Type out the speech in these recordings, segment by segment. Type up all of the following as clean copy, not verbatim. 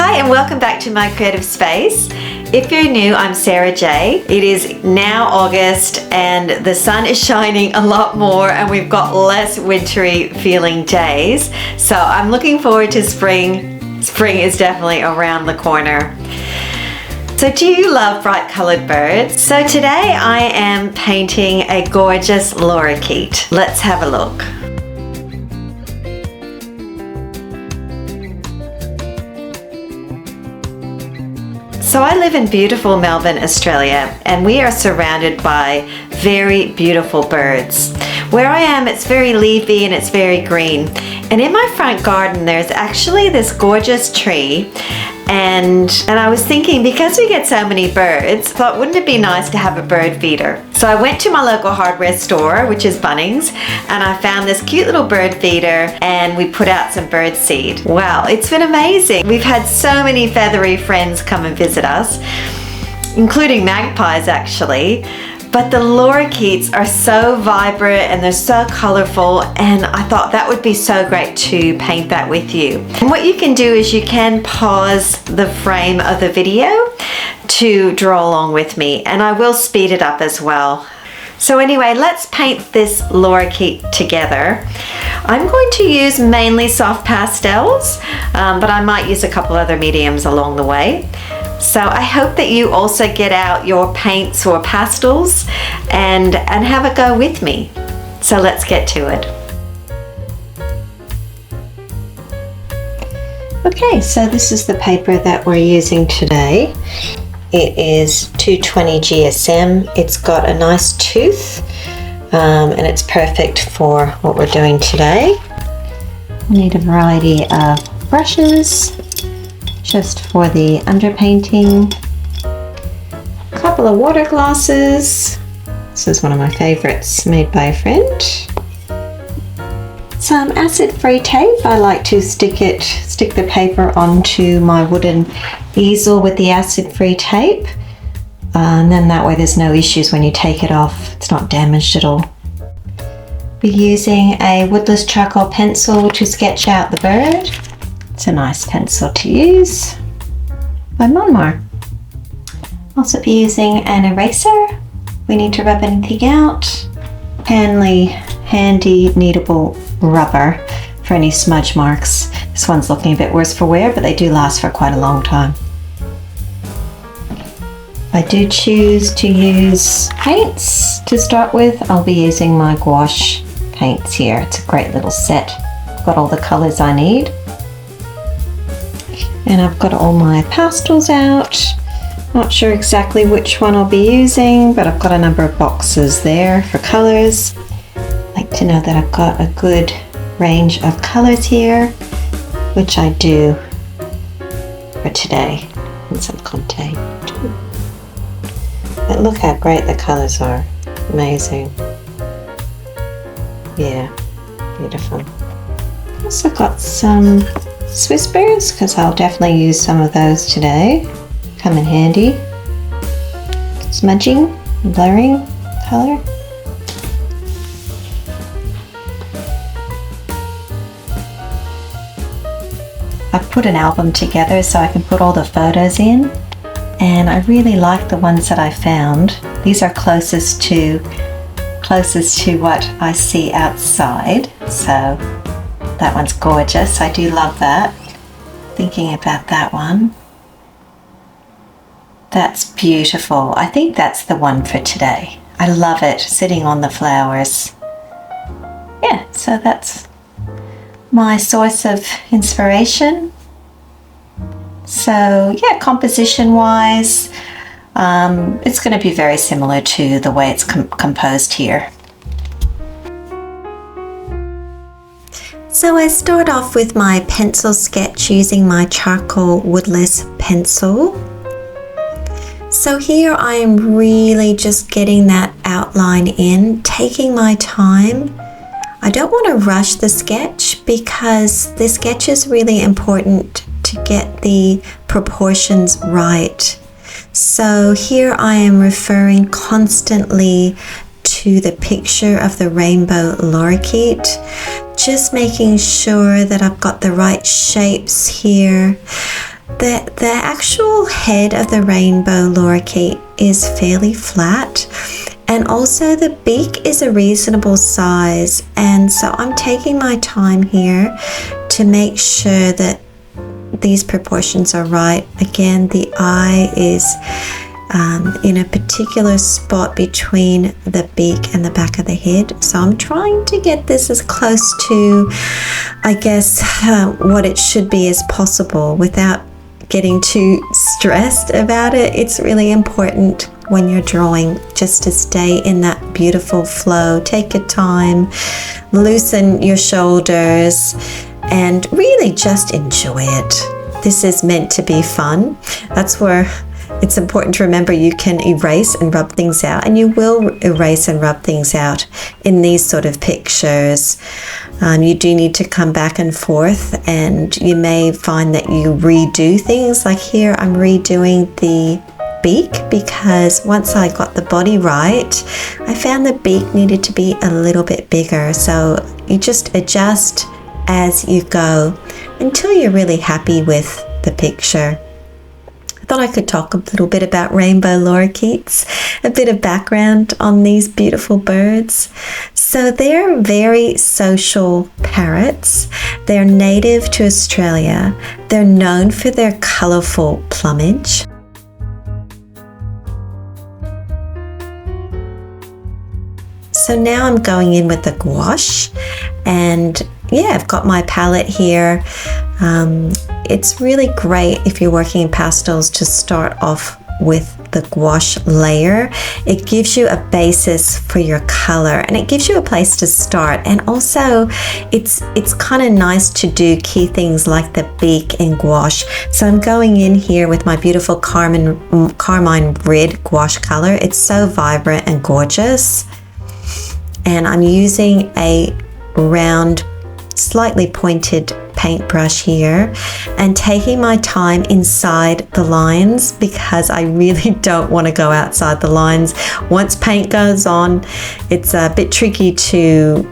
Hi and welcome back to my creative space. If you're new, I'm Sarah J. It is now August and the sun is shining a lot more and we've got less wintry feeling days. So I'm looking forward to spring. Spring is definitely around the corner. So do you love bright colored birds? So today I am painting a gorgeous lorikeet. Let's have a look. So I live in beautiful Melbourne, Australia, and we are surrounded by very beautiful birds. Where I am, it's very leafy and it's very green. And in my front garden, there's actually this gorgeous tree. And I was thinking, because we get so many birds, I thought, wouldn't it be nice to have a bird feeder? So I went to my local hardware store, which is Bunnings, and I found this cute little bird feeder and we put out some bird seed. Wow, it's been amazing. We've had so many feathery friends come and visit us, including magpies actually. But the lorikeets are so vibrant and they're so colorful, and I thought that would be so great to paint that with you. And what you can do is you can pause the frame of the video to draw along with me, and I will speed it up as well. So anyway, let's paint this lorikeet together. I'm going to use mainly soft pastels, but I might use a couple other mediums along the way. So I hope that you also get out your paints or pastels and have a go with me. So let's get to it. Okay, so this is the paper that we're using today. It is 220 GSM. It's got a nice tooth and it's perfect for what we're doing today. We need a variety of brushes just for the underpainting. A couple of water glosses. This is one of my favorites, made by a friend. Some acid-free tape. I like to stick the paper onto my wooden easel with the acid-free tape. And then that way there's no issues when you take it off. It's not damaged at all. We're using a Woodless charcoal pencil to sketch out the bird. It's a nice pencil to use by Mon Marte. Also be using an eraser. We need to rub anything out. Handy kneadable rubber for any smudge marks. This one's looking a bit worse for wear, but they do last for quite a long time. I do choose to use paints to start with. I'll be using my gouache paints here. It's a great little set. Got all the colors I need. And I've got all my pastels out. Not sure exactly which one I'll be using, but I've got a number of boxes there for colors. I like to know that I've got a good range of colors here, which I do for today, and some Conte too. But look how great the colors are. Amazing. Yeah, beautiful. Also got some Swiss bears, because I'll definitely use some of those today. Come in handy. Smudging, blurring color. I've put an album together so I can put all the photos in, and I really like the ones that I found. These are closest to what I see outside, so that one's gorgeous. I do love that. Thinking about that one. That's beautiful. I think that's the one for today. I love it, sitting on the flowers. Yeah, so that's my source of inspiration. So yeah, composition wise, it's going to be very similar to the way it's composed here. So I start off with my pencil sketch using my charcoal Woodless pencil. So here I am really just getting that outline in, taking my time. I don't want to rush the sketch because the sketch is really important to get the proportions right. So here I am referring constantly to the picture of the rainbow lorikeet, just making sure that I've got the right shapes here. The actual head of the rainbow lorikeet is fairly flat, and also the beak is a reasonable size, and so I'm taking my time here to make sure that these proportions are right. Again, the eye is in a particular spot between the beak and the back of the head, so I'm trying to get this as close to, I guess, what it should be as possible without getting too stressed about it. It's really important when you're drawing just to stay in that beautiful flow. Take your time, loosen your shoulders, and really just enjoy it. This is meant to be fun. That's where it's important to remember you can erase and rub things out, and you will erase and rub things out in these sort of pictures. You do need to come back and forth, and you may find that you redo things. Like here, I'm redoing the beak because once I got the body right, I found the beak needed to be a little bit bigger. So you just adjust as you go until you're really happy with the picture. I thought I could talk a little bit about rainbow lorikeets, a bit of background on these beautiful birds. So they're very social parrots. They're native to Australia. They're known for their colourful plumage. So now I'm going in with the gouache, and yeah, I've got my palette here. It's really great if you're working in pastels to start off with the gouache layer. It gives you a basis for your color, and it gives you a place to start. And also it's kind of nice to do key things like the beak and gouache. So I'm going in here with my beautiful carmine red gouache color. It's so vibrant and gorgeous. And I'm using a round, slightly pointed paintbrush here and taking my time inside the lines because I really don't want to go outside the lines. Once paint goes on, it's a bit tricky to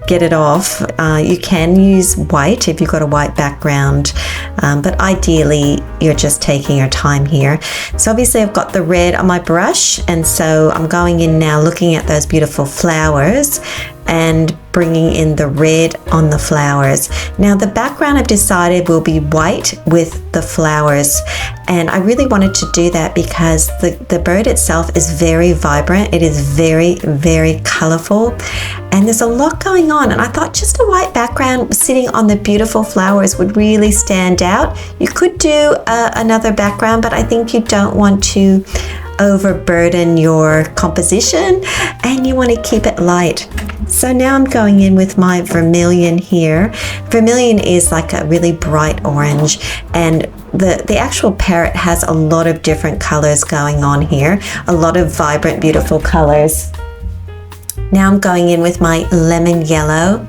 get it off. You can use white if you've got a white background, but ideally you're just taking your time here. So obviously I've got the red on my brush, and so I'm going in now looking at those beautiful flowers and bringing in the red on the flowers. Now the background I've decided will be white with the flowers, and I really wanted to do that because the bird itself is very vibrant. It is very, very colorful, and there's a lot going on, and I thought just a white background sitting on the beautiful flowers would really stand out. You could do another background, but I think you don't want to overburden your composition and you want to keep it light. So now I'm going in with my vermilion here. Vermilion is like a really bright orange, and the actual parrot has a lot of different colors going on here, a lot of vibrant, beautiful colors. Now I'm going in with my lemon yellow.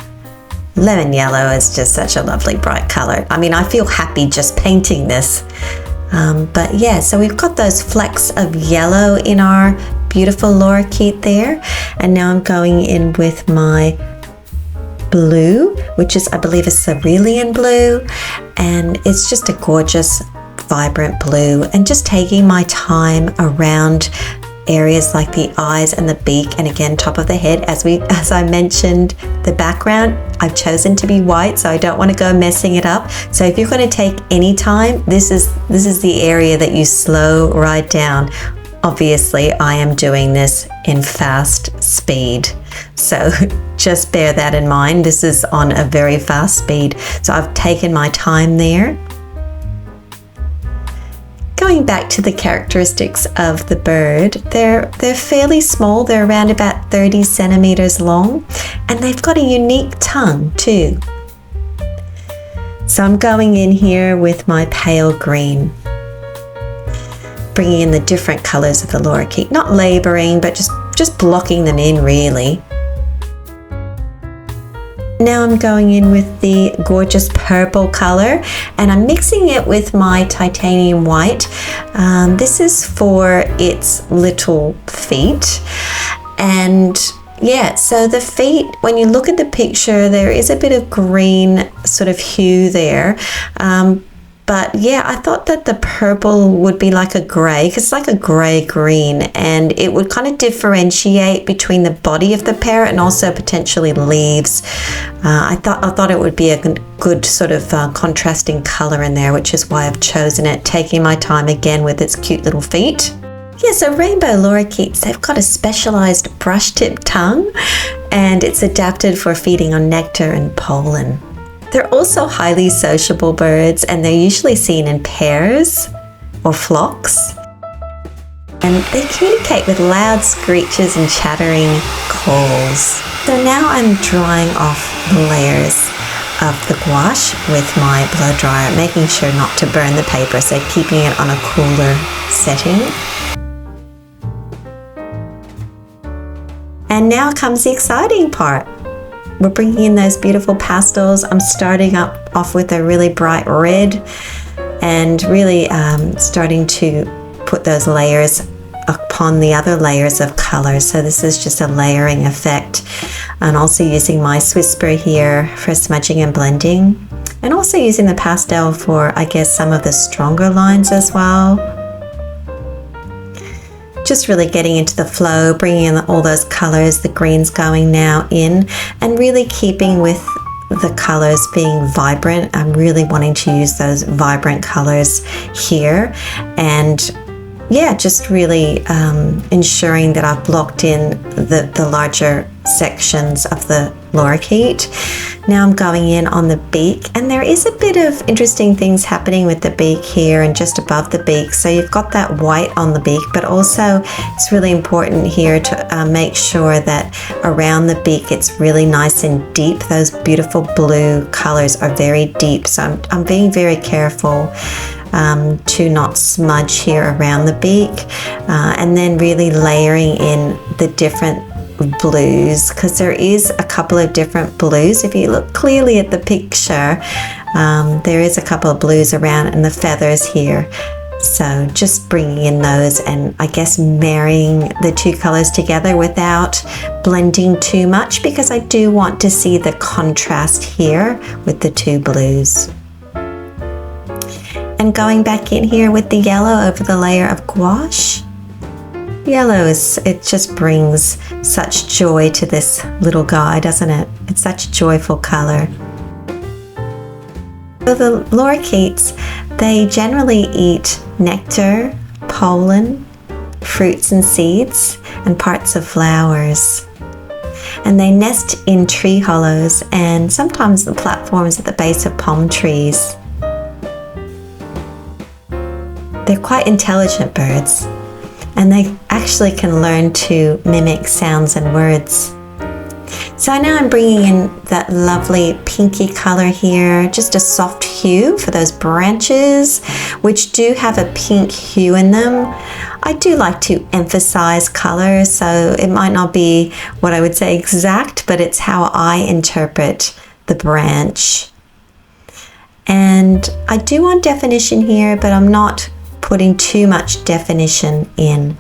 Lemon yellow is just such a lovely bright color. I mean, I feel happy just painting this. But yeah, so we've got those flecks of yellow in our beautiful lorikeet there. And now I'm going in with my blue, which is, I believe, a cerulean blue. And it's just a gorgeous, vibrant blue. And just taking my time around areas like the eyes and the beak, and again top of the head. As I mentioned, the background I've chosen to be white, so I don't want to go messing it up. So if you're going to take any time, this is the area that you slow right down. Obviously I am doing this in fast speed, so just bear that in mind. This is on a very fast speed, so I've taken my time there. Going back to the characteristics of the bird, they're fairly small. They're around about 30 centimeters long, and they've got a unique tongue too. So I'm going in here with my pale green, bringing in the different colors of the lorikeet, not laboring, but just blocking them in really. Now I'm going in with the gorgeous purple color, and I'm mixing it with my titanium white. This is for its little feet. And yeah, so the feet, when you look at the picture, there is a bit of green sort of hue there. But yeah, I thought that the purple would be like a grey, because it's like a grey-green, and it would kind of differentiate between the body of the parrot and also potentially leaves. I thought it would be a good sort of contrasting colour in there, which is why I've chosen it, taking my time again with its cute little feet. Yeah, so rainbow lorikeets, they've got a specialised brush-tip tongue, and it's adapted for feeding on nectar and pollen. They're also highly sociable birds, and they're usually seen in pairs or flocks. And they communicate with loud screeches and chattering calls. So now I'm drying off the layers of the gouache with my blow dryer, making sure not to burn the paper, so keeping it on a cooler setting. And now comes the exciting part. We're bringing in those beautiful pastels. I'm starting off with a really bright red and really starting to put those layers upon the other layers of color. So this is just a layering effect. And also using my Swiss spray here for smudging and blending. And also using the pastel for, I guess, some of the stronger lines as well. Just really getting into the flow, bringing in all those colors, the greens going now in, and really keeping with the colors being vibrant. I'm really wanting to use those vibrant colors here, and yeah, just really ensuring that I've blocked in the larger sections of the lorikeet. Now I'm going in on the beak, and there is a bit of interesting things happening with the beak here and just above the beak. So you've got that white on the beak, but also it's really important here to make sure that around the beak it's really nice and deep. Those beautiful blue colors are very deep, so I'm being very careful to not smudge here around the beak, and then really layering in the different blues, because there is a couple of different blues. If you look clearly at the picture, there is a couple of blues around and the feathers here. So just bringing in those and I guess marrying the two colors together without blending too much, because I do want to see the contrast here with the two blues. And going back in here with the yellow over the layer of gouache. Yellow it just brings such joy to this little guy, doesn't it? It's such a joyful color. So the lorikeets, they generally eat nectar, pollen, fruits and seeds, and parts of flowers. And they nest in tree hollows and sometimes the platforms at the base of palm trees. They're quite intelligent birds, and they actually can learn to mimic sounds and words. So now I'm bringing in that lovely pinky color here, just a soft hue for those branches, which do have a pink hue in them. I do like to emphasize color, so it might not be what I would say exact, but it's how I interpret the branch. And I do want definition here, but I'm not putting too much definition in,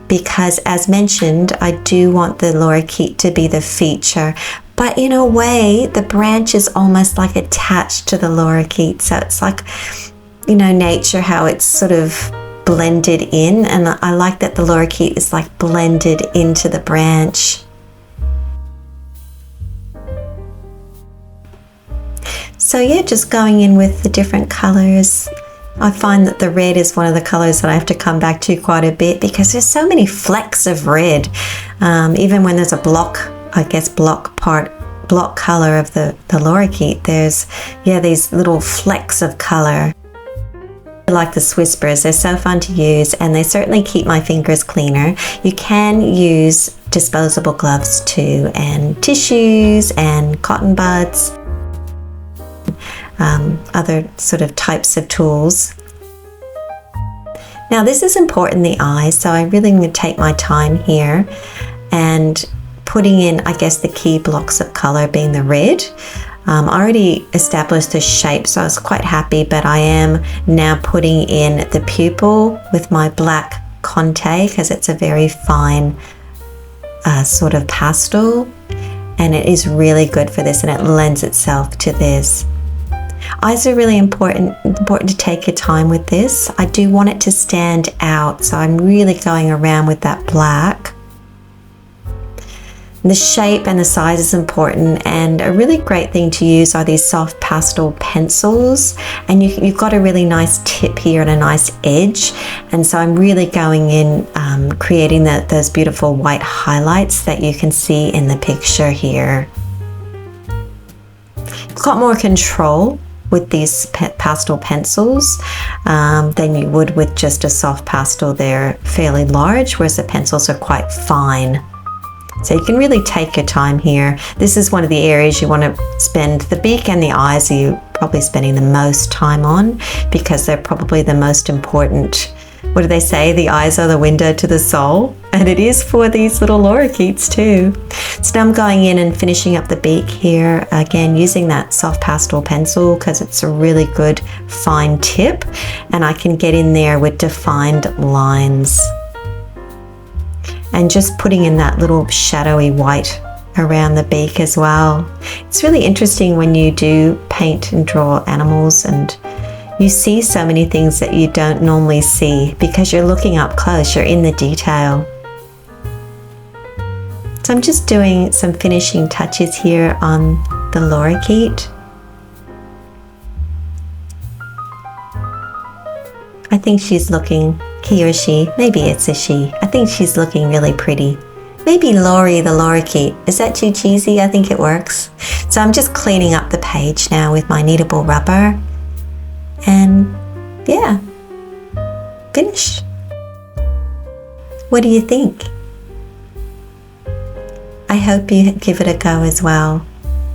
because as mentioned, I do want the lorikeet to be the feature, but in a way the branch is almost like attached to the lorikeet. So it's like, you know, nature, how it's sort of blended in, and I like that the lorikeet is like blended into the branch. So yeah, just going in with the different colors. I find that the red is one of the colors that I have to come back to quite a bit, because there's so many flecks of red. Even when there's a block, I guess block color of the lorikeet, there's, yeah, these little flecks of color. I like the Swiss sprays, they're so fun to use, and they certainly keep my fingers cleaner. You can use disposable gloves too, and tissues and cotton buds. Other sort of types of tools. Now this is important, the eyes, so I really need to take my time here and putting in, I guess, the key blocks of color being the red. I already established the shape, so I was quite happy, but I am now putting in the pupil with my black Conte, because it's a very fine sort of pastel, and it is really good for this, and it lends itself to this. Eyes are really important to take your time with this. I do want it to stand out, so I'm really going around with that black. The shape and the size is important, and a really great thing to use are these soft pastel pencils, and you've got a really nice tip here and a nice edge, and so I'm really going in creating those beautiful white highlights that you can see in the picture here. You've got more control with these pastel pencils than you would with just a soft pastel. They're fairly large, whereas the pencils are quite fine. So you can really take your time here. This is one of the areas you want to spend. The beak and the eyes are you probably spending the most time on, because they're probably the most important. What do they say? The eyes are the window to the soul. And it is for these little lorikeets too. So now I'm going in and finishing up the beak here. Again, using that soft pastel pencil because it's a really good fine tip. And I can get in there with defined lines. And just putting in that little shadowy white around the beak as well. It's really interesting when you do paint and draw animals, and you see so many things that you don't normally see because you're looking up close, you're in the detail. So I'm just doing some finishing touches here on the lorikeet. I think she's looking, he or she, maybe it's a she. I think she's looking really pretty. Maybe Lori the lorikeet. Is that too cheesy? I think it works. So I'm just cleaning up the page now with my kneadable rubber. And yeah, finished. What do you think? I hope you give it a go as well.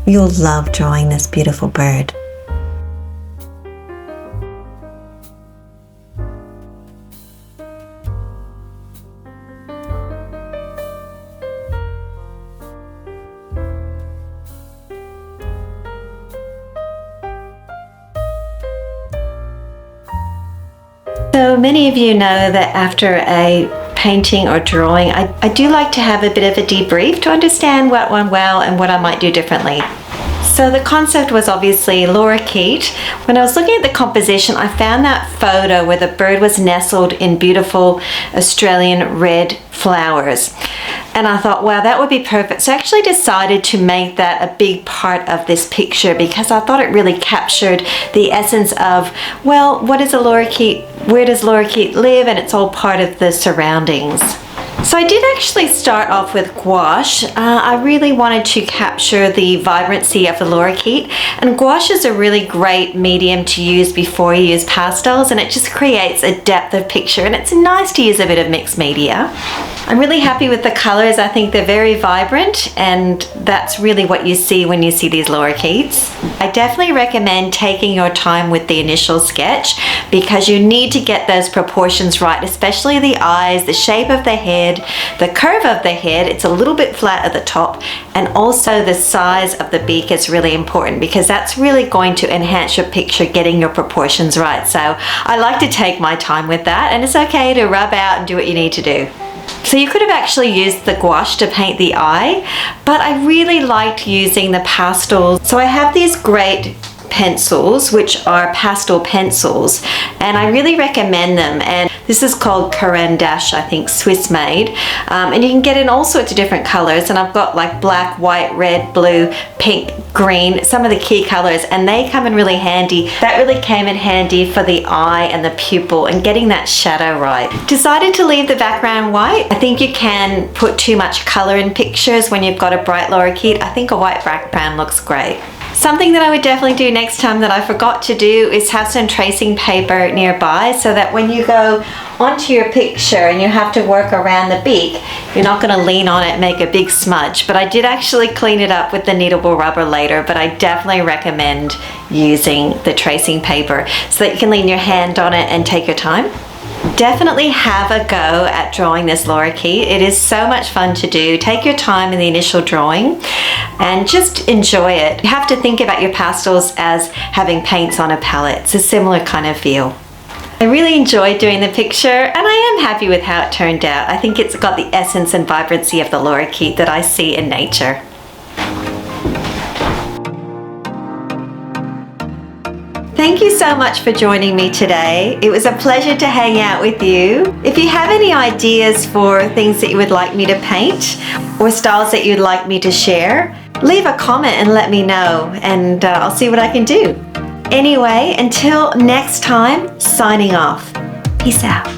You'll love drawing this beautiful bird. So many of you know that after a painting or drawing, I do like to have a bit of a debrief to understand what went well and what I might do differently. So the concept was obviously lorikeet. When I was looking at the composition, I found that photo where the bird was nestled in beautiful Australian red flowers. And I thought, wow, that would be perfect. So I actually decided to make that a big part of this picture because I thought it really captured the essence of, well, what is a lorikeet? Where does lorikeet live? And it's all part of the surroundings. So I did actually start off with gouache. I really wanted to capture the vibrancy of the lorikeet, and gouache is a really great medium to use before you use pastels, and it just creates a depth of picture, and it's nice to use a bit of mixed media. I'm really happy with the colors. I think they're very vibrant, and that's really what you see when you see these lorikeets. I definitely recommend taking your time with the initial sketch because you need to get those proportions right, especially the eyes, the shape of the head, the curve of the head. It's a little bit flat at the top, and also the size of the beak is really important because that's really going to enhance your picture, getting your proportions right. So I like to take my time with that, and it's okay to rub out and do what you need to do. So you could have actually used the gouache to paint the eye, but I really liked using the pastels. So I have these great pencils, which are pastel pencils, and I really recommend them. And this is called Caran-d'Ache, I think, Swiss made, and you can get in all sorts of different colors, and I've got like black, white, red, blue, pink, green, some of the key colors, and they come in really handy. That really came in handy for the eye and the pupil and getting that shadow right. Decided to leave the background white. I think you can put too much color in pictures when you've got a bright lorikeet. I think a white background looks great. Something that I would definitely do next time that I forgot to do is have some tracing paper nearby so that when you go onto your picture and you have to work around the beak, you're not going to lean on it and make a big smudge. But I did actually clean it up with the kneadable rubber later, but I definitely recommend using the tracing paper so that you can lean your hand on it and take your time. Definitely have a go at drawing this lorikeet. It is so much fun to do. Take your time in the initial drawing and just enjoy it. You have to think about your pastels as having paints on a palette. It's a similar kind of feel. I really enjoyed doing the picture, and I am happy with how it turned out. I think it's got the essence and vibrancy of the lorikeet that I see in nature. Thank you so much for joining me today. It was a pleasure to hang out with you. If you have any ideas for things that you would like me to paint or styles that you'd like me to share, leave a comment and let me know, and I'll see what I can do. Anyway, until next time, signing off. Peace out.